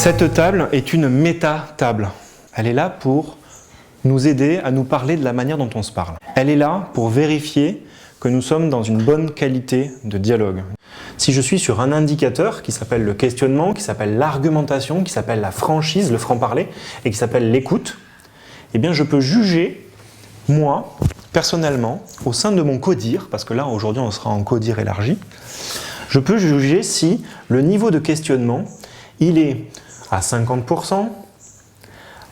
Cette table est une méta-table. Elle est là pour nous aider à nous parler de la manière dont on se parle. Elle est là pour vérifier que nous sommes dans une bonne qualité de dialogue. Si je suis sur un indicateur qui s'appelle le questionnement, qui s'appelle l'argumentation, qui s'appelle la franchise, le franc-parler, et qui s'appelle l'écoute, eh bien je peux juger, moi, personnellement, au sein de mon codir, parce que là aujourd'hui on sera en codir élargi, je peux juger si le niveau de questionnement, il est à 50%,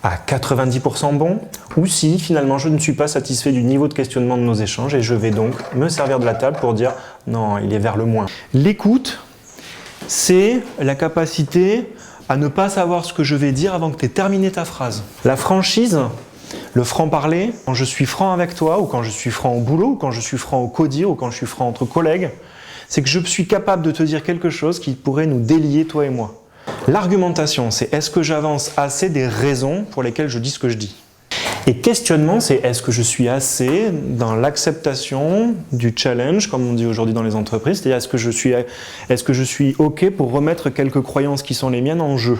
à 90% bon, ou si finalement je ne suis pas satisfait du niveau de questionnement de nos échanges et je vais donc me servir de la table pour dire non, il est vers le moins. L'écoute, c'est la capacité à ne pas savoir ce que je vais dire avant que tu aies terminé ta phrase. La franchise, le franc-parler, quand je suis franc avec toi, ou quand je suis franc au boulot, ou quand je suis franc au codir, ou quand je suis franc entre collègues, c'est que je suis capable de te dire quelque chose qui pourrait nous délier, toi et moi. L'argumentation, c'est est-ce que j'avance assez des raisons pour lesquelles je dis ce que je dis. Et questionnement, c'est est-ce que je suis assez dans l'acceptation du challenge, comme on dit aujourd'hui dans les entreprises, c'est-à-dire est-ce que je suis OK pour remettre quelques croyances qui sont les miennes en jeu.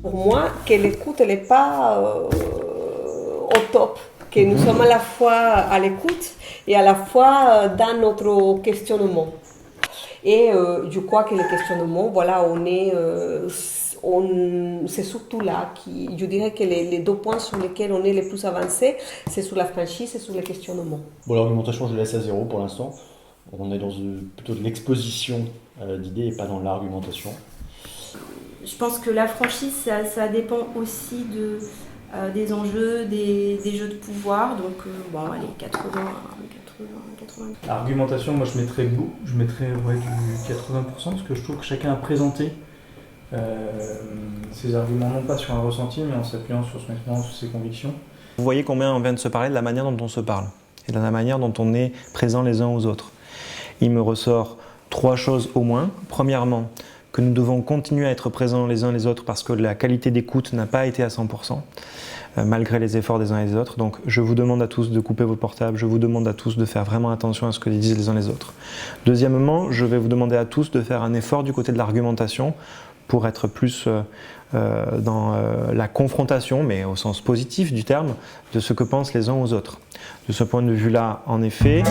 Pour moi, que l'écoute n'est pas au top, que nous sommes à la fois à l'écoute et à la fois dans notre questionnement. Et je crois que le questionnement, voilà, c'est surtout là, je dirais que les deux points sur lesquels on est les plus avancés, c'est sur la franchise et sur le questionnement. Bon, l'argumentation, je la laisse à 0 pour l'instant. On est dans plutôt de l'exposition d'idées et pas dans l'argumentation. Je pense que la franchise, ça dépend aussi des enjeux, des jeux de pouvoir. Donc, bon, allez, 80. Argumentation, moi je mettrais du 80% parce que je trouve que chacun a présenté ses arguments non pas sur un ressenti mais en s'appuyant sur son expérience, sur ses convictions. Vous voyez combien on vient de se parler de la manière dont on se parle et de la manière dont on est présent les uns aux autres. Il me ressort 3 choses au moins. Premièrement, que nous devons continuer à être présents les uns les autres parce que la qualité d'écoute n'a pas été à 100%, malgré les efforts des uns et des autres. Donc je vous demande à tous de couper vos portables, je vous demande à tous de faire vraiment attention à ce que disent les uns les autres. Deuxièmement, je vais vous demander à tous de faire un effort du côté de l'argumentation pour être plus dans la confrontation, mais au sens positif du terme, de ce que pensent les uns aux autres. De ce point de vue-là, en effet...